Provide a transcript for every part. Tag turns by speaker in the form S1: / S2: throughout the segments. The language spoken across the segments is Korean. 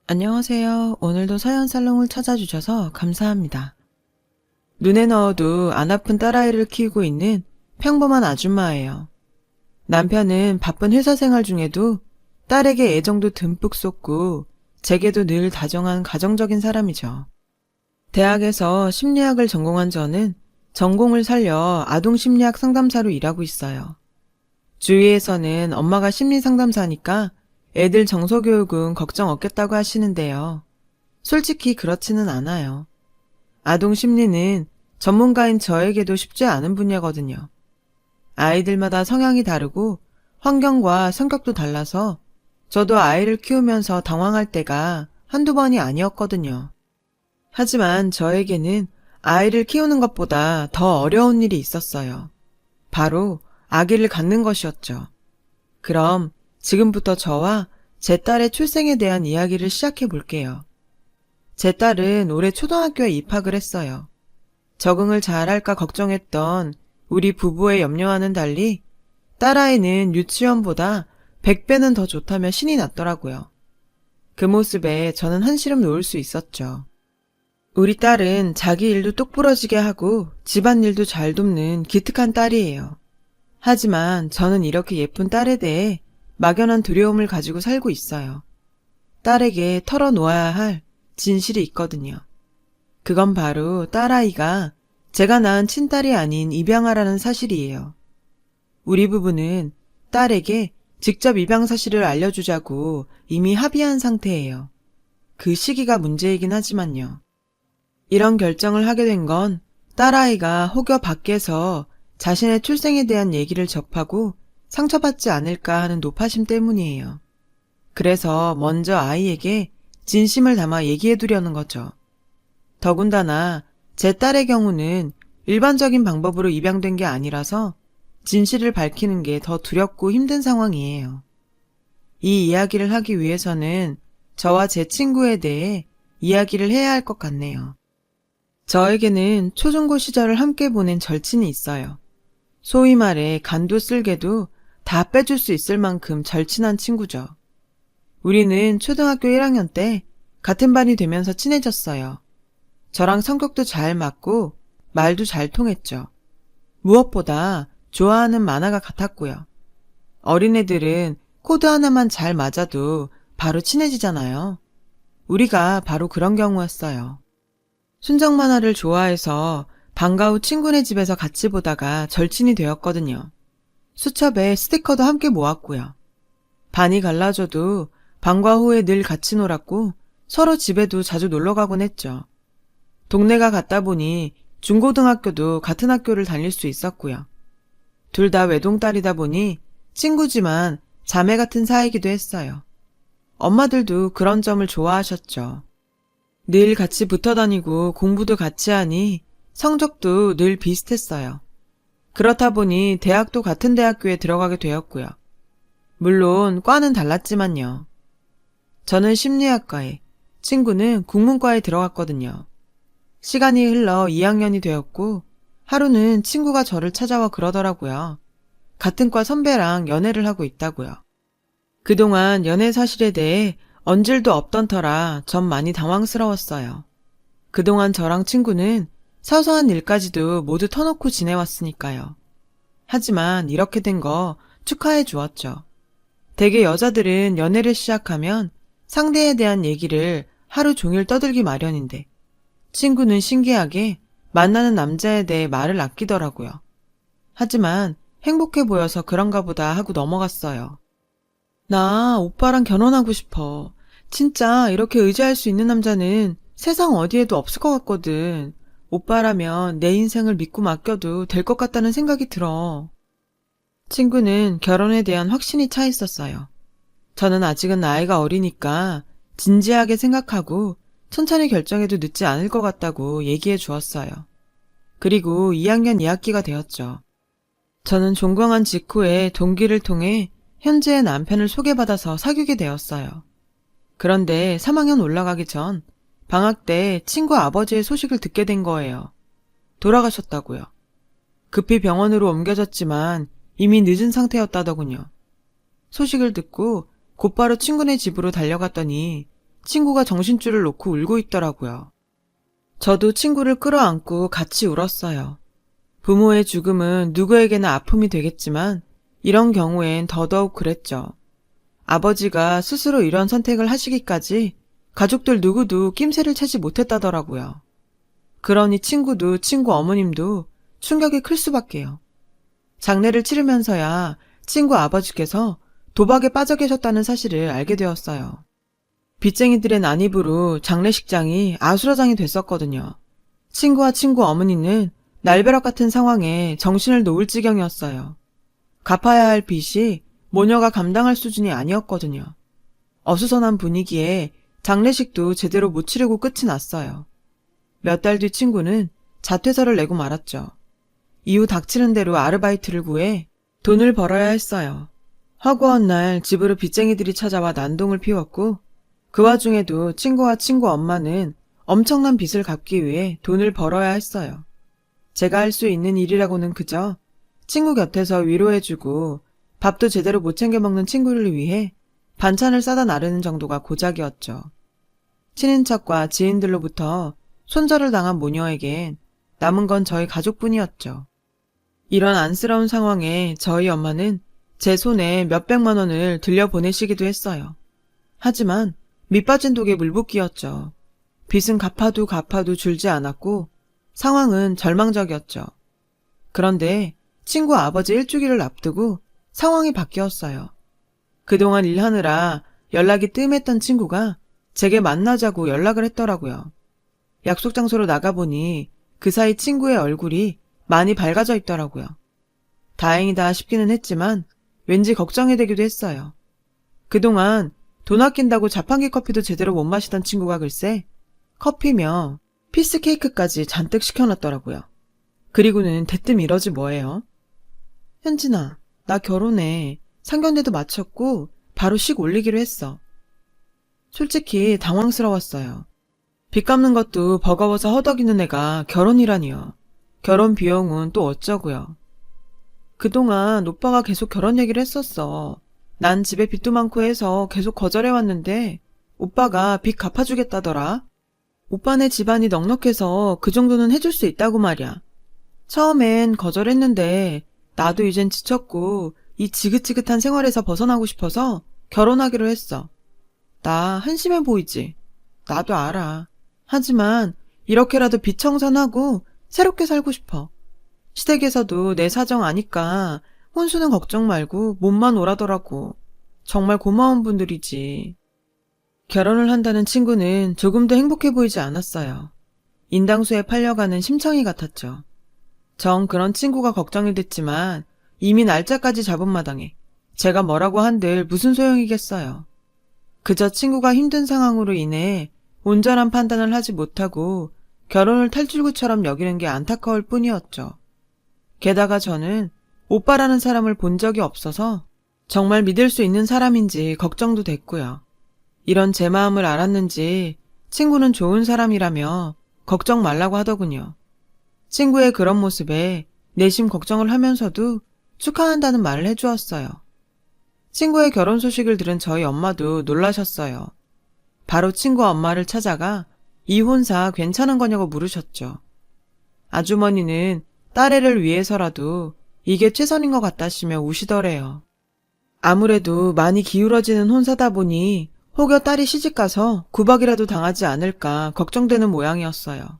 S1: 안녕하세요. 오늘도 사연 살롱을 찾아주셔서 감사합니다. 눈에 넣어도 안 아픈 딸아이를 키우고 있는 평범한 아줌마예요. 남편은 바쁜 회사 생활 중에도 딸에게 애정도 듬뿍 쏟고 제게도 늘 다정한 가정적인 사람이죠. 대학에서 심리학을 전공한 저는 전공을 살려 아동심리학 상담사로 일하고 있어요. 주위에서는 엄마가 심리 상담사니까 애들 정서교육은 걱정 없겠다고 하시는데요. 솔직히 그렇지는 않아요. 아동 심리는 전문가인 저에게도 쉽지 않은 분야거든요. 아이들마다 성향이 다르고 환경과 성격도 달라서 저도 아이를 키우면서 당황할 때가 한두 번이 아니었거든요. 하지만 저에게는 아이를 키우는 것보다 더 어려운 일이 있었어요. 바로 아기를 갖는 것이었죠. 그럼 지금부터 저와 제 딸의 출생에 대한 이야기를 시작해 볼게요. 제 딸은 올해 초등학교에 입학을 했어요. 적응을 잘할까 걱정했던 우리 부부의 염려와는 달리 딸아이는 유치원보다 100배는 더 좋다며 신이 났더라고요. 그 모습에 저는 한시름 놓을 수 있었죠. 우리 딸은 자기 일도 똑부러지게 하고 집안일도 잘 돕는 기특한 딸이에요. 하지만 저는 이렇게 예쁜 딸에 대해 막연한 두려움을 가지고 살고 있어요. 딸에게 털어놓아야 할 진실이 있거든요. 그건 바로 딸아이가 제가 낳은 친딸이 아닌 입양아라는 사실이에요. 우리 부부는 딸에게 직접 입양 사실을 알려주자고 이미 합의한 상태예요. 그 시기가 문제이긴 하지만요. 이런 결정을 하게 된 건 딸아이가 혹여 밖에서 자신의 출생에 대한 얘기를 접하고 상처받지 않을까 하는 노파심 때문이에요. 그래서 먼저 아이에게 진심을 담아 얘기해두려는 거죠. 더군다나 제 딸의 경우는 일반적인 방법으로 입양된 게 아니라서 진실을 밝히는 게 더 두렵고 힘든 상황이에요. 이 이야기를 하기 위해서는 저와 제 친구에 대해 이야기를 해야 할 것 같네요. 저에게는 초중고 시절을 함께 보낸 절친이 있어요. 소위 말해 간도 쓸개도 다 빼줄 수 있을 만큼 절친한 친구죠. 우리는 초등학교 1학년 때 같은 반이 되면서 친해졌어요. 저랑 성격도 잘 맞고 말도 잘 통했죠. 무엇보다 좋아하는 만화가 같았고요. 어린애들은 코드 하나만 잘 맞아도 바로 친해지잖아요. 우리가 바로 그런 경우였어요. 순정 만화를 좋아해서 방과 후 친구네 집에서 같이 보다가 절친이 되었거든요. 수첩에 스티커도 함께 모았고요. 반이 갈라져도 방과 후에 늘 같이 놀았고 서로 집에도 자주 놀러 가곤 했죠. 동네가 같다 보니 중고등학교도 같은 학교를 다닐 수 있었고요. 둘 다 외동딸이다 보니 친구지만 자매 같은 사이기도 했어요. 엄마들도 그런 점을 좋아하셨죠. 늘 같이 붙어 다니고 공부도 같이 하니 성적도 늘 비슷했어요. 그렇다 보니 대학도 같은 대학교에 들어가게 되었고요. 물론 과는 달랐지만요. 저는 심리학과에, 친구는 국문과에 들어갔거든요. 시간이 흘러 2학년이 되었고 하루는 친구가 저를 찾아와 그러더라고요. 같은 과 선배랑 연애를 하고 있다고요. 그동안 연애 사실에 대해 언질도 없던 터라 전 많이 당황스러웠어요. 그동안 저랑 친구는 사소한 일까지도 모두 터놓고 지내왔으니까요. 하지만 이렇게 된 거 축하해 주었죠. 대개 여자들은 연애를 시작하면 상대에 대한 얘기를 하루 종일 떠들기 마련인데 친구는 신기하게 만나는 남자에 대해 말을 아끼더라고요. 하지만 행복해 보여서 그런가 보다 하고 넘어갔어요. 나 오빠랑 결혼하고 싶어. 진짜 이렇게 의지할 수 있는 남자는 세상 어디에도 없을 것 같거든. 오빠라면 내 인생을 믿고 맡겨도 될 것 같다는 생각이 들어. 친구는 결혼에 대한 확신이 차 있었어요. 저는 아직은 나이가 어리니까 진지하게 생각하고 천천히 결정해도 늦지 않을 것 같다고 얘기해 주었어요. 그리고 2학년 2학기가 되었죠. 저는 종강한 직후에 동기를 통해 현재의 남편을 소개받아서 사귀게 되었어요. 그런데 3학년 올라가기 전 방학 때 친구 아버지의 소식을 듣게 된 거예요. 돌아가셨다고요. 급히 병원으로 옮겨졌지만 이미 늦은 상태였다더군요. 소식을 듣고 곧바로 친구네 집으로 달려갔더니 친구가 정신줄을 놓고 울고 있더라고요. 저도 친구를 끌어안고 같이 울었어요. 부모의 죽음은 누구에게나 아픔이 되겠지만 이런 경우엔 더더욱 그랬죠. 아버지가 스스로 이런 선택을 하시기까지 가족들 누구도 낌새를 채지 못했다더라고요. 그러니 친구도 친구 어머님도 충격이 클 수밖에요. 장례를 치르면서야 친구 아버지께서 도박에 빠져 계셨다는 사실을 알게 되었어요. 빚쟁이들의 난입으로 장례식장이 아수라장이 됐었거든요. 친구와 친구 어머니는 날벼락 같은 상황에 정신을 놓을 지경이었어요. 갚아야 할 빚이 모녀가 감당할 수준이 아니었거든요. 어수선한 분위기에 장례식도 제대로 못 치르고 끝이 났어요. 몇 달 뒤 친구는 자퇴서를 내고 말았죠. 이후 닥치는 대로 아르바이트를 구해 돈을 벌어야 했어요. 허구한 날 집으로 빚쟁이들이 찾아와 난동을 피웠고 그 와중에도 친구와 친구 엄마는 엄청난 빚을 갚기 위해 돈을 벌어야 했어요. 제가 할 수 있는 일이라고는 그저 친구 곁에서 위로해주고 밥도 제대로 못 챙겨 먹는 친구를 위해 반찬을 싸다 나르는 정도가 고작이었죠. 친인척과 지인들로부터 손절을 당한 모녀에겐 남은 건 저희 가족뿐이었죠. 이런 안쓰러운 상황에 저희 엄마는 제 손에 몇백만 원을 들려보내시기도 했어요. 하지만 밑빠진 독에 물붓기였죠. 빚은 갚아도 줄지 않았고 상황은 절망적이었죠. 그런데 친구 아버지 일주기를 앞두고 상황이 바뀌었어요. 그동안 일하느라 연락이 뜸했던 친구가 제게 만나자고 연락을 했더라고요. 약속 장소로 나가보니 그 사이 친구의 얼굴이 많이 밝아져 있더라고요. 다행이다 싶기는 했지만 왠지 걱정이 되기도 했어요. 그동안 돈 아낀다고 자판기 커피도 제대로 못 마시던 친구가 글쎄 커피며 피스 케이크까지 잔뜩 시켜놨더라고요. 그리고는 대뜸 이러지 뭐예요? 현진아, 나 결혼해. 상견례도 마쳤고 바로 식 올리기로 했어. 솔직히 당황스러웠어요. 빚 갚는 것도 버거워서 허덕이는 애가 결혼이라니요. 결혼 비용은 또 어쩌고요. 그동안 오빠가 계속 결혼 얘기를 했었어. 난 집에 빚도 많고 해서 계속 거절해왔는데 오빠가 빚 갚아주겠다더라. 오빠네 집안이 넉넉해서 그 정도는 해줄 수 있다고 말이야. 처음엔 거절했는데 나도 이젠 지쳤고 이 지긋지긋한 생활에서 벗어나고 싶어서 결혼하기로 했어. 나 한심해 보이지? 나도 알아. 하지만 이렇게라도 빚 청산하고 새롭게 살고 싶어. 시댁에서도 내 사정 아니까 혼수는 걱정 말고 몸만 오라더라고. 정말 고마운 분들이지. 결혼을 한다는 친구는 조금도 행복해 보이지 않았어요. 인당수에 팔려가는 심청이 같았죠. 정 그런 친구가 걱정이 됐지만 이미 날짜까지 잡은 마당에 제가 뭐라고 한들 무슨 소용이겠어요. 그저 친구가 힘든 상황으로 인해 온전한 판단을 하지 못하고 결혼을 탈출구처럼 여기는 게 안타까울 뿐이었죠. 게다가 저는 오빠라는 사람을 본 적이 없어서 정말 믿을 수 있는 사람인지 걱정도 됐고요. 이런 제 마음을 알았는지 친구는 좋은 사람이라며 걱정 말라고 하더군요. 친구의 그런 모습에 내심 걱정을 하면서도 축하한다는 말을 해주었어요. 친구의 결혼 소식을 들은 저희 엄마도 놀라셨어요. 바로 친구 엄마를 찾아가 이혼사 괜찮은 거냐고 물으셨죠. 아주머니는 딸애를 위해서라도 이게 최선인 것 같다시며 우시더래요. 아무래도 많이 기울어지는 혼사다 보니 혹여 딸이 시집가서 구박이라도 당하지 않을까 걱정되는 모양이었어요.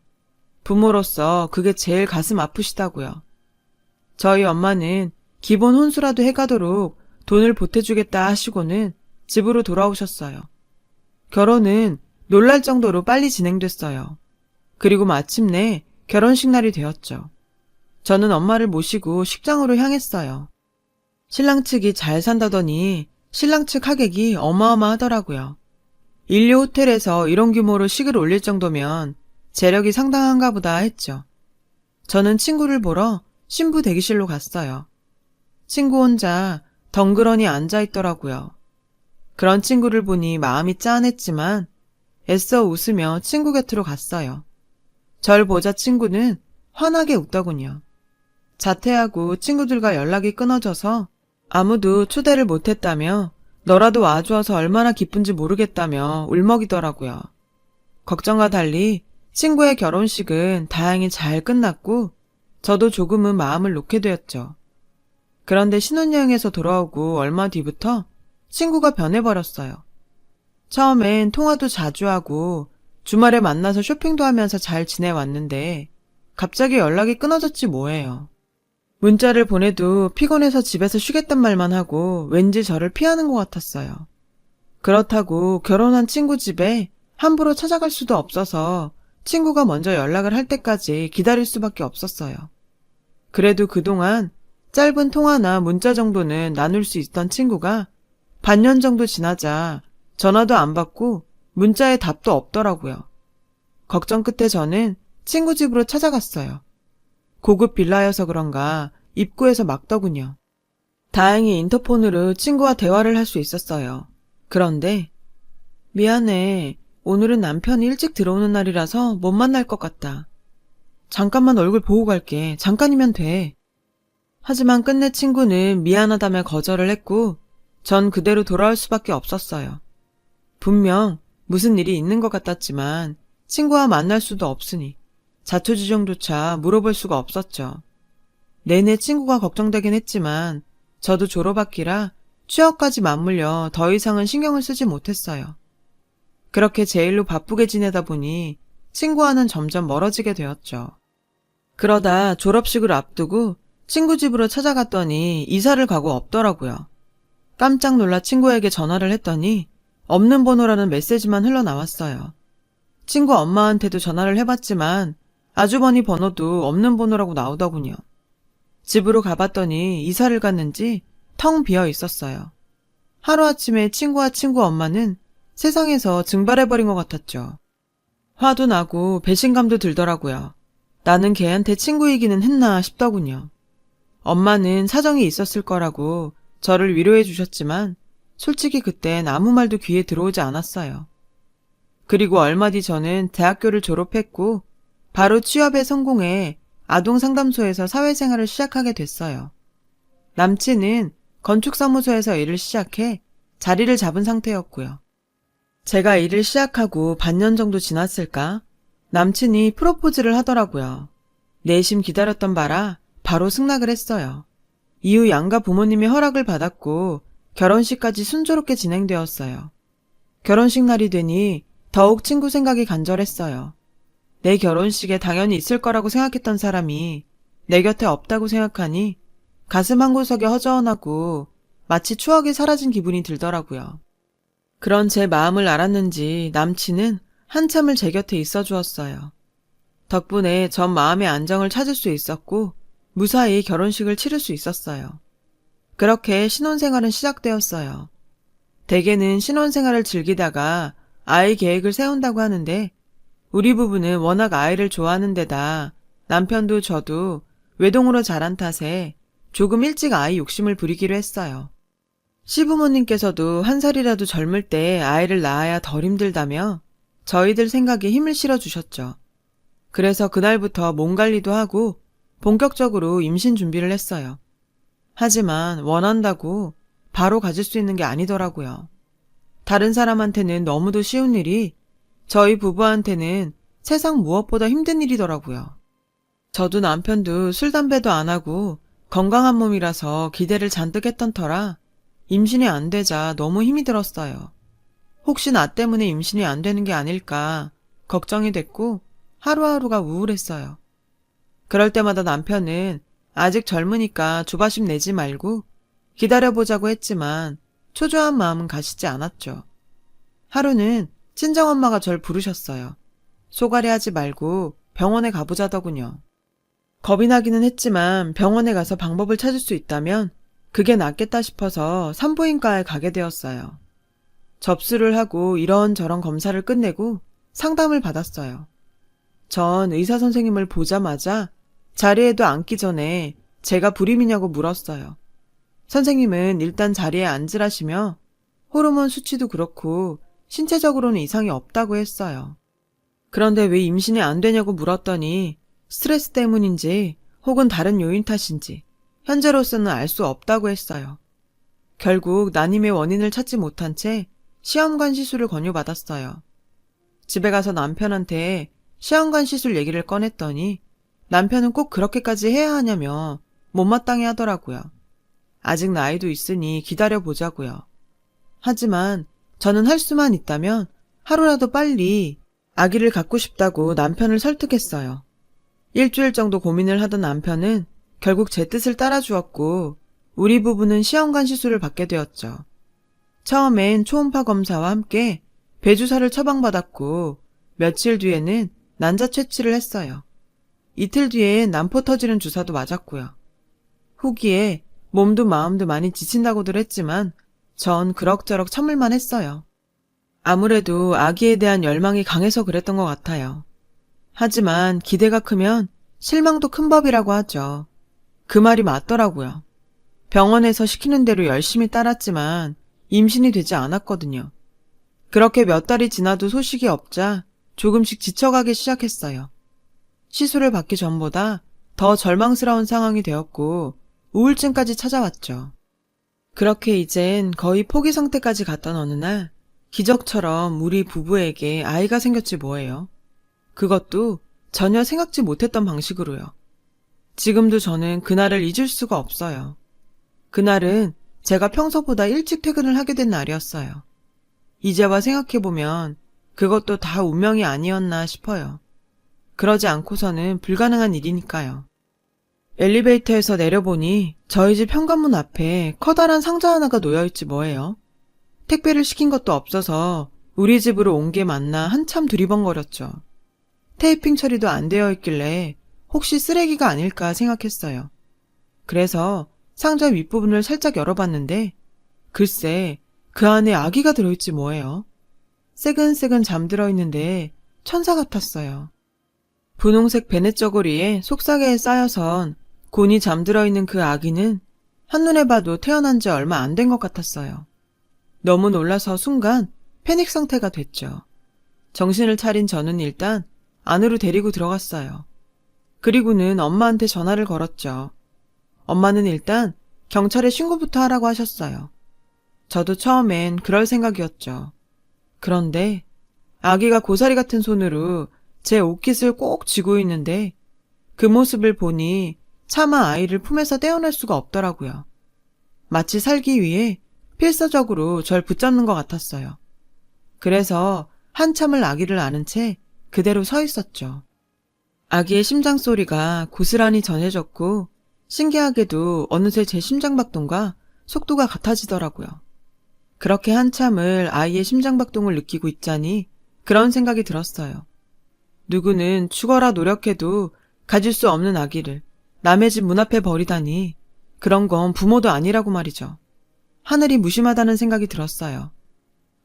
S1: 부모로서 그게 제일 가슴 아프시다고요. 저희 엄마는 기본 혼수라도 해가도록 돈을 보태주겠다 하시고는 집으로 돌아오셨어요. 결혼은 놀랄 정도로 빨리 진행됐어요. 그리고 마침내 결혼식 날이 되었죠. 저는 엄마를 모시고 식장으로 향했어요. 신랑 측이 잘 산다더니 신랑 측 하객이 어마어마하더라고요. 인류 호텔에서 이런 규모로 식을 올릴 정도면 재력이 상당한가 보다 했죠. 저는 친구를 보러 신부 대기실로 갔어요. 친구 혼자 덩그러니 앉아있더라고요. 그런 친구를 보니 마음이 짠했지만 애써 웃으며 친구 곁으로 갔어요. 절 보자 친구는 환하게 웃더군요. 자퇴하고 친구들과 연락이 끊어져서 아무도 초대를 못했다며 너라도 와주어서 얼마나 기쁜지 모르겠다며 울먹이더라고요. 걱정과 달리 친구의 결혼식은 다행히 잘 끝났고 저도 조금은 마음을 놓게 되었죠. 그런데 신혼여행에서 돌아오고 얼마 뒤부터 친구가 변해버렸어요. 처음엔 통화도 자주 하고 주말에 만나서 쇼핑도 하면서 잘 지내왔는데 갑자기 연락이 끊어졌지 뭐예요. 문자를 보내도 피곤해서 집에서 쉬겠단 말만 하고 왠지 저를 피하는 것 같았어요. 그렇다고 결혼한 친구 집에 함부로 찾아갈 수도 없어서 친구가 먼저 연락을 할 때까지 기다릴 수밖에 없었어요. 그래도 그동안 짧은 통화나 문자 정도는 나눌 수 있던 친구가 반년 정도 지나자 전화도 안 받고 문자에 답도 없더라고요. 걱정 끝에 저는 친구 집으로 찾아갔어요. 고급 빌라여서 그런가 입구에서 막더군요. 다행히 인터폰으로 친구와 대화를 할 수 있었어요. 그런데 미안해. 오늘은 남편이 일찍 들어오는 날이라서 못 만날 것 같다. 잠깐만 얼굴 보고 갈게. 잠깐이면 돼. 하지만 끝내 친구는 미안하다며 거절을 했고 전 그대로 돌아올 수밖에 없었어요. 분명 무슨 일이 있는 것 같았지만 친구와 만날 수도 없으니 자초지종조차 물어볼 수가 없었죠. 내내 친구가 걱정되긴 했지만 저도 졸업학기라 취업까지 맞물려 더 이상은 신경을 쓰지 못했어요. 그렇게 제 일로 바쁘게 지내다 보니 친구와는 점점 멀어지게 되었죠. 그러다 졸업식을 앞두고 친구 집으로 찾아갔더니 이사를 가고 없더라고요. 깜짝 놀라 친구에게 전화를 했더니 없는 번호라는 메시지만 흘러나왔어요. 친구 엄마한테도 전화를 해봤지만 아주버니 번호도 없는 번호라고 나오더군요. 집으로 가봤더니 이사를 갔는지 텅 비어 있었어요. 하루아침에 친구와 친구 엄마는 세상에서 증발해버린 것 같았죠. 화도 나고 배신감도 들더라고요. 나는 걔한테 친구이기는 했나 싶더군요. 엄마는 사정이 있었을 거라고 저를 위로해 주셨지만 솔직히 그땐 아무 말도 귀에 들어오지 않았어요. 그리고 얼마 뒤 저는 대학교를 졸업했고 바로 취업에 성공해 아동상담소에서 사회생활을 시작하게 됐어요. 남친은 건축사무소에서 일을 시작해 자리를 잡은 상태였고요. 제가 일을 시작하고 반년 정도 지났을까? 남친이 프로포즈를 하더라고요. 내심 기다렸던 바라 바로 승낙을 했어요. 이후 양가 부모님의 허락을 받았고 결혼식까지 순조롭게 진행되었어요. 결혼식 날이 되니 더욱 친구 생각이 간절했어요. 내 결혼식에 당연히 있을 거라고 생각했던 사람이 내 곁에 없다고 생각하니 가슴 한구석에 허전하고 마치 추억이 사라진 기분이 들더라고요. 그런 제 마음을 알았는지 남친은 한참을 제 곁에 있어 주었어요. 덕분에 전 마음의 안정을 찾을 수 있었고 무사히 결혼식을 치를 수 있었어요. 그렇게 신혼생활은 시작되었어요. 대개는 신혼생활을 즐기다가 아이 계획을 세운다고 하는데 우리 부부는 워낙 아이를 좋아하는 데다 남편도 저도 외동으로 자란 탓에 조금 일찍 아이 욕심을 부리기로 했어요. 시부모님께서도 한 살이라도 젊을 때 아이를 낳아야 덜 힘들다며 저희들 생각에 힘을 실어주셨죠. 그래서 그날부터 몸 관리도 하고 본격적으로 임신 준비를 했어요. 하지만 원한다고 바로 가질 수 있는 게 아니더라고요. 다른 사람한테는 너무도 쉬운 일이 저희 부부한테는 세상 무엇보다 힘든 일이더라고요. 저도 남편도 술, 담배도 안 하고 건강한 몸이라서 기대를 잔뜩 했던 터라 임신이 안 되자 너무 힘이 들었어요. 혹시 나 때문에 임신이 안 되는 게 아닐까 걱정이 됐고 하루하루가 우울했어요. 그럴 때마다 남편은 아직 젊으니까 조바심 내지 말고 기다려보자고 했지만 초조한 마음은 가시지 않았죠. 하루는 친정엄마가 절 부르셨어요. 소갈이하지 말고 병원에 가보자더군요. 겁이 나기는 했지만 병원에 가서 방법을 찾을 수 있다면 그게 낫겠다 싶어서 산부인과에 가게 되었어요. 접수를 하고 이런저런 검사를 끝내고 상담을 받았어요. 전 의사 선생님을 보자마자 자리에도 앉기 전에 제가 불임이냐고 물었어요. 선생님은 일단 자리에 앉으라시며 호르몬 수치도 그렇고 신체적으로는 이상이 없다고 했어요. 그런데 왜 임신이 안 되냐고 물었더니 스트레스 때문인지 혹은 다른 요인 탓인지 현재로서는 알 수 없다고 했어요. 결국 난임의 원인을 찾지 못한 채 시험관 시술을 권유받았어요. 집에 가서 남편한테 시험관 시술 얘기를 꺼냈더니 남편은 꼭 그렇게까지 해야 하냐며 못마땅해 하더라고요. 아직 나이도 있으니 기다려보자고요. 하지만 저는 할 수만 있다면 하루라도 빨리 아기를 갖고 싶다고 남편을 설득했어요. 일주일 정도 고민을 하던 남편은 결국 제 뜻을 따라주었고 우리 부부는 시험관 시술을 받게 되었죠. 처음엔 초음파 검사와 함께 배주사를 처방받았고 며칠 뒤에는 난자 채취를 했어요. 이틀 뒤엔 난포 터지는 주사도 맞았고요. 후기에 몸도 마음도 많이 지친다고들 했지만 전 그럭저럭 참을만 했어요. 아무래도 아기에 대한 열망이 강해서 그랬던 것 같아요. 하지만 기대가 크면 실망도 큰 법이라고 하죠. 그 말이 맞더라고요. 병원에서 시키는 대로 열심히 따랐지만 임신이 되지 않았거든요. 그렇게 몇 달이 지나도 소식이 없자 조금씩 지쳐가기 시작했어요. 시술을 받기 전보다 더 절망스러운 상황이 되었고 우울증까지 찾아왔죠. 그렇게 이젠 거의 포기 상태까지 갔던 어느 날 기적처럼 우리 부부에게 아이가 생겼지 뭐예요. 그것도 전혀 생각지 못했던 방식으로요. 지금도 저는 그날을 잊을 수가 없어요. 그날은 제가 평소보다 일찍 퇴근을 하게 된 날이었어요. 이제와 생각해보면 그것도 다 운명이 아니었나 싶어요. 그러지 않고서는 불가능한 일이니까요. 엘리베이터에서 내려보니 저희 집 현관문 앞에 커다란 상자 하나가 놓여있지 뭐예요. 택배를 시킨 것도 없어서 우리 집으로 온 게 맞나 한참 두리번거렸죠. 테이핑 처리도 안 되어 있길래 혹시 쓰레기가 아닐까 생각했어요. 그래서 상자 윗부분을 살짝 열어봤는데 글쎄 그 안에 아기가 들어있지 뭐예요. 새근새근 잠들어 있는데 천사 같았어요. 분홍색 베넷 저고리에 속삭이에 쌓여선 곤히 잠들어 있는 그 아기는 한눈에 봐도 태어난 지 얼마 안 된 것 같았어요. 너무 놀라서 순간 패닉 상태가 됐죠. 정신을 차린 저는 일단 안으로 데리고 들어갔어요. 그리고는 엄마한테 전화를 걸었죠. 엄마는 일단 경찰에 신고부터 하라고 하셨어요. 저도 처음엔 그럴 생각이었죠. 그런데 아기가 고사리 같은 손으로 제 옷깃을 꼭 쥐고 있는데 그 모습을 보니 차마 아이를 품에서 떼어낼 수가 없더라고요. 마치 살기 위해 필사적으로 절 붙잡는 것 같았어요. 그래서 한참을 아기를 안은 채 그대로 서 있었죠. 아기의 심장 소리가 고스란히 전해졌고 신기하게도 어느새 제 심장박동과 속도가 같아지더라고요. 그렇게 한참을 아이의 심장박동을 느끼고 있자니 그런 생각이 들었어요. 누구는 죽어라 노력해도 가질 수 없는 아기를 남의 집 문 앞에 버리다니 그런 건 부모도 아니라고 말이죠. 하늘이 무심하다는 생각이 들었어요.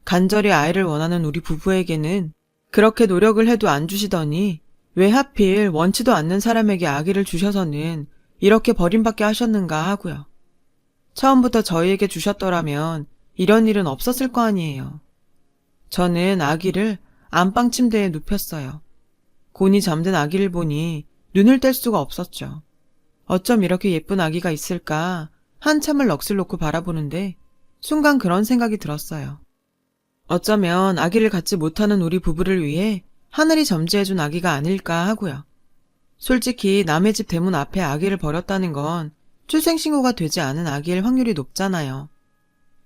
S1: 간절히 아이를 원하는 우리 부부에게는 그렇게 노력을 해도 안 주시더니 왜 하필 원치도 않는 사람에게 아기를 주셔서는 이렇게 버림받게 하셨는가 하고요. 처음부터 저희에게 주셨더라면 이런 일은 없었을 거 아니에요. 저는 아기를 안방 침대에 눕혔어요. 곤히 잠든 아기를 보니 눈을 뗄 수가 없었죠. 어쩜 이렇게 예쁜 아기가 있을까 한참을 넋을 놓고 바라보는데 순간 그런 생각이 들었어요. 어쩌면 아기를 갖지 못하는 우리 부부를 위해 하늘이 점지해준 아기가 아닐까 하고요. 솔직히 남의 집 대문 앞에 아기를 버렸다는 건 출생신고가 되지 않은 아기일 확률이 높잖아요.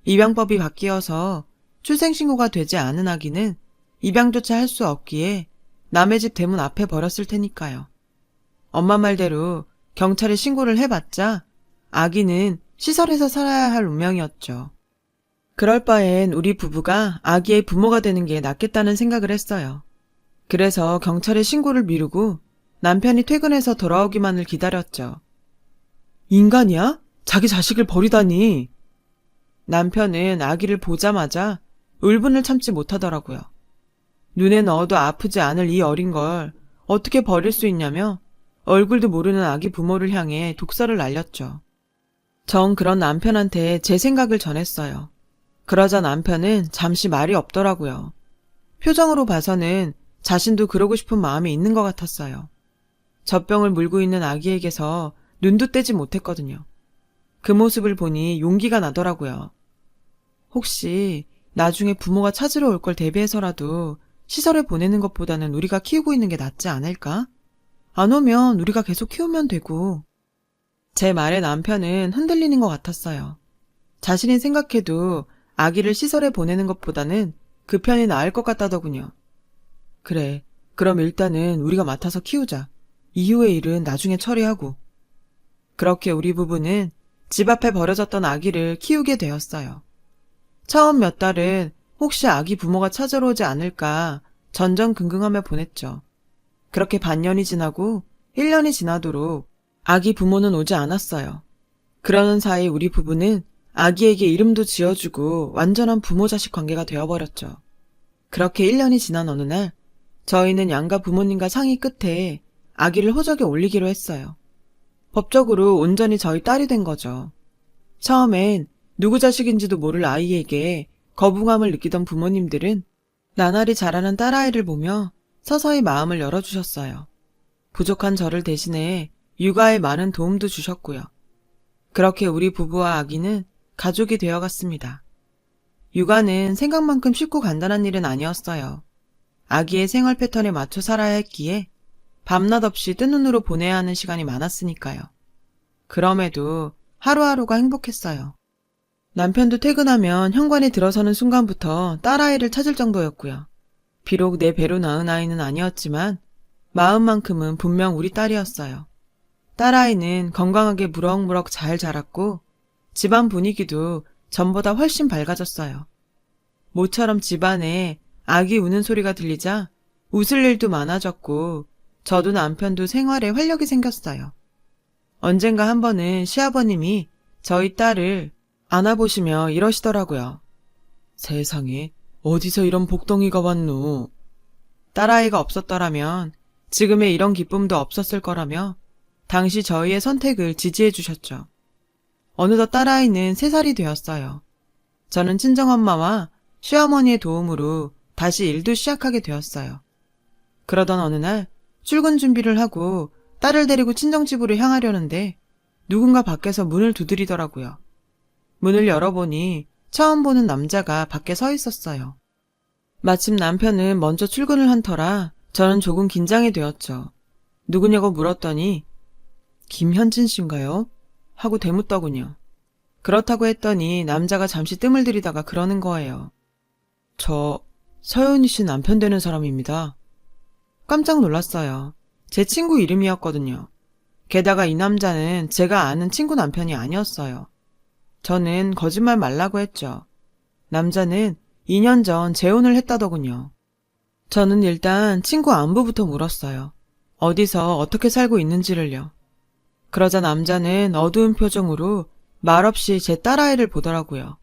S1: 입양법이 바뀌어서 출생신고가 되지 않은 아기는 입양조차 할 수 없기에 남의 집 대문 앞에 버렸을 테니까요. 엄마 말대로 경찰에 신고를 해봤자 아기는 시설에서 살아야 할 운명이었죠. 그럴 바엔 우리 부부가 아기의 부모가 되는 게 낫겠다는 생각을 했어요. 그래서 경찰에 신고를 미루고 남편이 퇴근해서 돌아오기만을 기다렸죠. 인간이야? 자기 자식을 버리다니. 남편은 아기를 보자마자 울분을 참지 못하더라고요. 눈에 넣어도 아프지 않을 이 어린 걸 어떻게 버릴 수 있냐며 얼굴도 모르는 아기 부모를 향해 독설을 날렸죠. 전 그런 남편한테 제 생각을 전했어요. 그러자 남편은 잠시 말이 없더라고요. 표정으로 봐서는 자신도 그러고 싶은 마음이 있는 것 같았어요. 젖병을 물고 있는 아기에게서 눈도 떼지 못했거든요. 그 모습을 보니 용기가 나더라고요. 혹시 나중에 부모가 찾으러 올 걸 대비해서라도 시설에 보내는 것보다는 우리가 키우고 있는 게 낫지 않을까? 안 오면 우리가 계속 키우면 되고. 제 말에 남편은 흔들리는 것 같았어요. 자신이 생각해도 아기를 시설에 보내는 것보다는 그 편이 나을 것 같다더군요. 그래, 그럼 일단은 우리가 맡아서 키우자. 이후의 일은 나중에 처리하고. 그렇게 우리 부부는 집 앞에 버려졌던 아기를 키우게 되었어요. 처음 몇 달은 혹시 아기 부모가 찾으러 오지 않을까 전전긍긍하며 보냈죠. 그렇게 반년이 지나고 1년이 지나도록 아기 부모는 오지 않았어요. 그러는 사이 우리 부부는 아기에게 이름도 지어주고 완전한 부모-자식 관계가 되어버렸죠. 그렇게 1년이 지난 어느 날 저희는 양가 부모님과 상의 끝에 아기를 호적에 올리기로 했어요. 법적으로 온전히 저희 딸이 된 거죠. 처음엔 누구 자식인지도 모를 아이에게 거부감을 느끼던 부모님들은 나날이 자라는 딸아이를 보며 서서히 마음을 열어주셨어요. 부족한 저를 대신해 육아에 많은 도움도 주셨고요. 그렇게 우리 부부와 아기는 가족이 되어갔습니다. 육아는 생각만큼 쉽고 간단한 일은 아니었어요. 아기의 생활 패턴에 맞춰 살아야 했기에 밤낮 없이 뜬 눈으로 보내야 하는 시간이 많았으니까요. 그럼에도 하루하루가 행복했어요. 남편도 퇴근하면 현관에 들어서는 순간부터 딸아이를 찾을 정도였고요. 비록 내 배로 낳은 아이는 아니었지만 마음만큼은 분명 우리 딸이었어요. 딸아이는 건강하게 무럭무럭 잘 자랐고 집안 분위기도 전보다 훨씬 밝아졌어요. 모처럼 집안에 아기 우는 소리가 들리자 웃을 일도 많아졌고 저도 남편도 생활에 활력이 생겼어요. 언젠가 한 번은 시아버님이 저희 딸을 안아보시며 이러시더라고요. 세상에 어디서 이런 복덩이가 왔노. 딸아이가 없었더라면 지금의 이런 기쁨도 없었을 거라며 당시 저희의 선택을 지지해 주셨죠. 어느덧 딸아이는 3살이 되었어요. 저는 친정엄마와 시어머니의 도움으로 다시 일도 시작하게 되었어요. 그러던 어느 날 출근 준비를 하고 딸을 데리고 친정집으로 향하려는데 누군가 밖에서 문을 두드리더라고요. 문을 열어보니 처음 보는 남자가 밖에 서 있었어요. 마침 남편은 먼저 출근을 한 터라 저는 조금 긴장이 되었죠. 누구냐고 물었더니 김현진 씨인가요? 하고 대묻더군요. 그렇다고 했더니 남자가 잠시 뜸을 들이다가 그러는 거예요. 저 서연희 씨 남편 되는 사람입니다. 깜짝 놀랐어요. 제 친구 이름이었거든요. 게다가 이 남자는 제가 아는 친구 남편이 아니었어요. 저는 거짓말 말라고 했죠. 남자는 2년 전 재혼을 했다더군요. 저는 일단 친구 안부부터 물었어요. 어디서 어떻게 살고 있는지를요. 그러자 남자는 어두운 표정으로 말없이 제 딸아이를 보더라고요.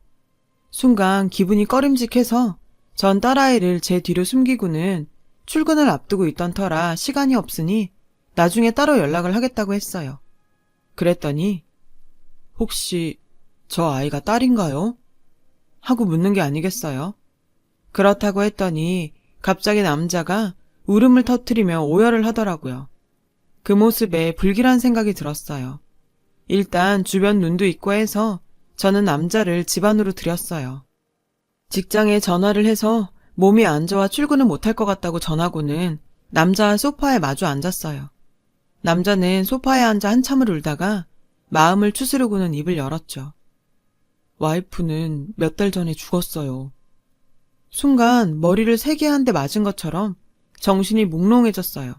S1: 순간 기분이 꺼림직해서 전 딸아이를 제 뒤로 숨기고는 출근을 앞두고 있던 터라 시간이 없으니 나중에 따로 연락을 하겠다고 했어요. 그랬더니 혹시 저 아이가 딸인가요? 하고 묻는 게 아니겠어요? 그렇다고 했더니 갑자기 남자가 울음을 터뜨리며 오열을 하더라고요. 그 모습에 불길한 생각이 들었어요. 일단 주변 눈도 있고 해서 저는 남자를 집 안으로 들였어요. 직장에 전화를 해서 몸이 안 좋아 출근을 못할 것 같다고 전하고는 남자와 소파에 마주 앉았어요. 남자는 소파에 앉아 한참을 울다가 마음을 추스르고는 입을 열었죠. 와이프는 몇 달 전에 죽었어요. 순간 머리를 세게 한 대 맞은 것처럼 정신이 몽롱해졌어요.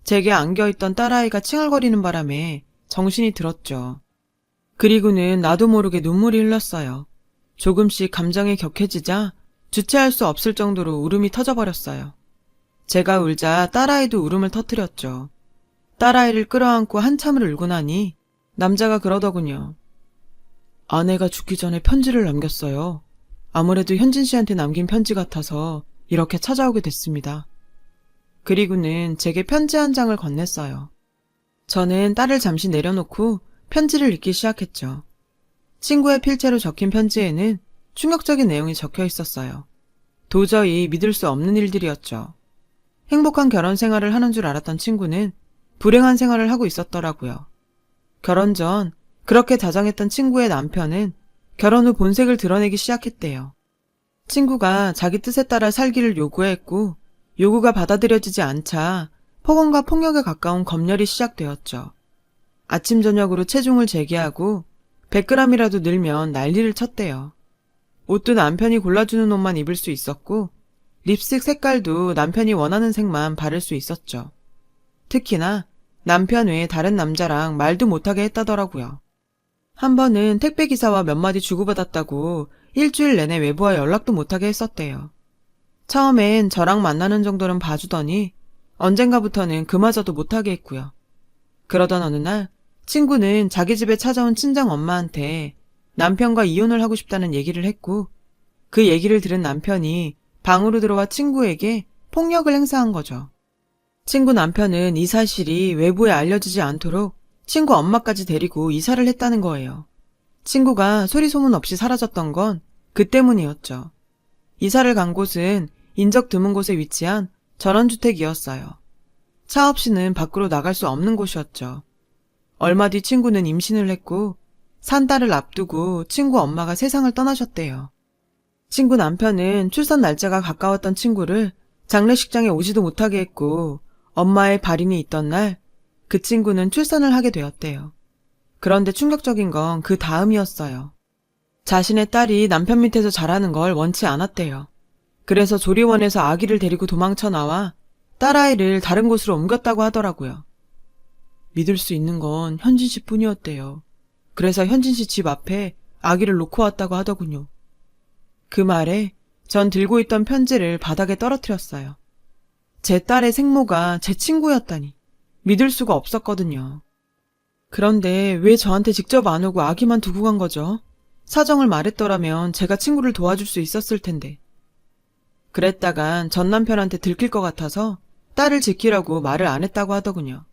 S1: 제게 안겨있던 딸아이가 칭얼거리는 바람에 정신이 들었죠. 그리고는 나도 모르게 눈물이 흘렀어요. 조금씩 감정이 격해지자 주체할 수 없을 정도로 울음이 터져버렸어요. 제가 울자 딸아이도 울음을 터뜨렸죠. 딸아이를 끌어안고 한참을 울고 나니 남자가 그러더군요. 아내가 죽기 전에 편지를 남겼어요. 아무래도 현진 씨한테 남긴 편지 같아서 이렇게 찾아오게 됐습니다. 그리고는 제게 편지 한 장을 건넸어요. 저는 딸을 잠시 내려놓고 편지를 읽기 시작했죠. 친구의 필체로 적힌 편지에는 충격적인 내용이 적혀 있었어요. 도저히 믿을 수 없는 일들이었죠. 행복한 결혼 생활을 하는 줄 알았던 친구는 불행한 생활을 하고 있었더라고요. 결혼 전 그렇게 다정했던 친구의 남편은 결혼 후 본색을 드러내기 시작했대요. 친구가 자기 뜻에 따라 살기를 요구했고 요구가 받아들여지지 않자 폭언과 폭력에 가까운 검열이 시작되었죠. 아침 저녁으로 체중을 재기하고 100g이라도 늘면 난리를 쳤대요. 옷도 남편이 골라주는 옷만 입을 수 있었고 립스틱 색깔도 남편이 원하는 색만 바를 수 있었죠. 특히나 남편 외에 다른 남자랑 말도 못하게 했다더라고요. 한 번은 택배기사와 몇 마디 주고받았다고 일주일 내내 외부와 연락도 못하게 했었대요. 처음엔 저랑 만나는 정도는 봐주더니 언젠가부터는 그마저도 못하게 했고요. 그러던 어느 날 친구는 자기 집에 찾아온 친정 엄마한테 남편과 이혼을 하고 싶다는 얘기를 했고 그 얘기를 들은 남편이 방으로 들어와 친구에게 폭력을 행사한 거죠. 친구 남편은 이 사실이 외부에 알려지지 않도록 친구 엄마까지 데리고 이사를 했다는 거예요. 친구가 소리 소문 없이 사라졌던 건 그 때문이었죠. 이사를 간 곳은 인적 드문 곳에 위치한 전원주택이었어요. 차 없이는 밖으로 나갈 수 없는 곳이었죠. 얼마 뒤 친구는 임신을 했고 산 딸을 앞두고 친구 엄마가 세상을 떠나셨대요. 친구 남편은 출산 날짜가 가까웠던 친구를 장례식장에 오지도 못하게 했고 엄마의 발인이 있던 날 그 친구는 출산을 하게 되었대요. 그런데 충격적인 건 그 다음이었어요. 자신의 딸이 남편 밑에서 자라는 걸 원치 않았대요. 그래서 조리원에서 아기를 데리고 도망쳐 나와 딸아이를 다른 곳으로 옮겼다고 하더라고요. 믿을 수 있는 건 현진 씨 뿐이었대요. 그래서 현진 씨 집 앞에 아기를 놓고 왔다고 하더군요. 그 말에 전 들고 있던 편지를 바닥에 떨어뜨렸어요. 제 딸의 생모가 제 친구였다니 믿을 수가 없었거든요. 그런데 왜 저한테 직접 안 오고 아기만 두고 간 거죠? 사정을 말했더라면 제가 친구를 도와줄 수 있었을 텐데. 그랬다간 전 남편한테 들킬 것 같아서 딸을 지키라고 말을 안 했다고 하더군요.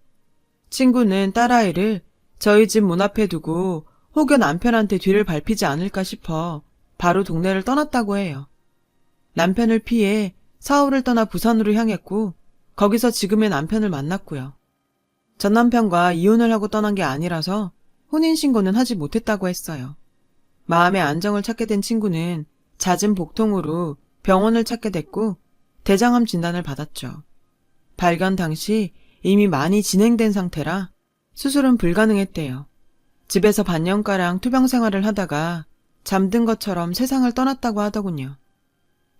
S1: 친구는 딸아이를 저희 집 문 앞에 두고 혹여 남편한테 뒤를 밟히지 않을까 싶어 바로 동네를 떠났다고 해요. 남편을 피해 서울을 떠나 부산으로 향했고 거기서 지금의 남편을 만났고요. 전 남편과 이혼을 하고 떠난 게 아니라서 혼인신고는 하지 못했다고 했어요. 마음의 안정을 찾게 된 친구는 잦은 복통으로 병원을 찾게 됐고 대장암 진단을 받았죠. 발견 당시 이미 많이 진행된 상태라 수술은 불가능했대요. 집에서 반년가량 투병 생활을 하다가 잠든 것처럼 세상을 떠났다고 하더군요.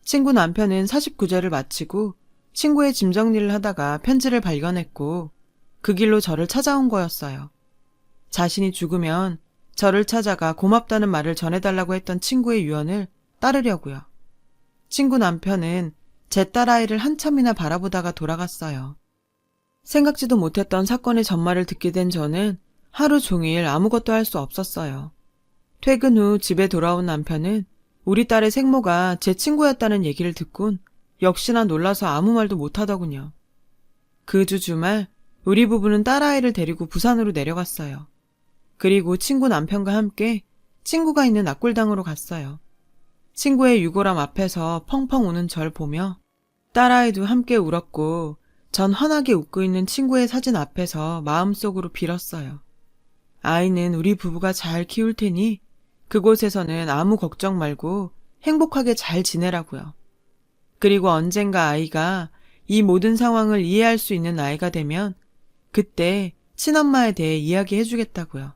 S1: 친구 남편은 49제를 마치고 친구의 짐 정리를 하다가 편지를 발견했고 그 길로 저를 찾아온 거였어요. 자신이 죽으면 저를 찾아가 고맙다는 말을 전해달라고 했던 친구의 유언을 따르려고요. 친구 남편은 제 딸아이를 한참이나 바라보다가 돌아갔어요. 생각지도 못했던 사건의 전말을 듣게 된 저는 하루 종일 아무것도 할 수 없었어요. 퇴근 후 집에 돌아온 남편은 우리 딸의 생모가 제 친구였다는 얘기를 듣곤 역시나 놀라서 아무 말도 못하더군요. 그 주 주말 우리 부부는 딸아이를 데리고 부산으로 내려갔어요. 그리고 친구 남편과 함께 친구가 있는 낙골당으로 갔어요. 친구의 유골함 앞에서 펑펑 우는 절 보며 딸아이도 함께 울었고 전 환하게 웃고 있는 친구의 사진 앞에서 마음속으로 빌었어요. 아이는 우리 부부가 잘 키울 테니 그곳에서는 아무 걱정 말고 행복하게 잘 지내라고요. 그리고 언젠가 아이가 이 모든 상황을 이해할 수 있는 나이가 되면 그때 친엄마에 대해 이야기해주겠다고요.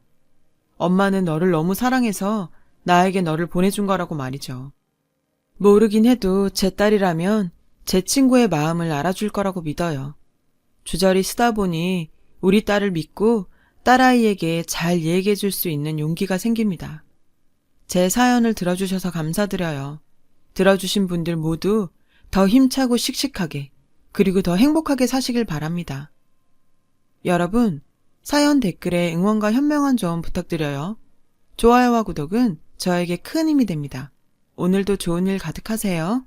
S1: 엄마는 너를 너무 사랑해서 나에게 너를 보내준 거라고 말이죠. 모르긴 해도 제 딸이라면 제 친구의 마음을 알아줄 거라고 믿어요. 주저리 쓰다 보니 우리 딸을 믿고 딸아이에게 잘 얘기해 줄 수 있는 용기가 생깁니다. 제 사연을 들어주셔서 감사드려요. 들어주신 분들 모두 더 힘차고 씩씩하게 그리고 더 행복하게 사시길 바랍니다. 여러분, 사연 댓글에 응원과 현명한 조언 부탁드려요. 좋아요와 구독은 저에게 큰 힘이 됩니다. 오늘도 좋은 일 가득하세요.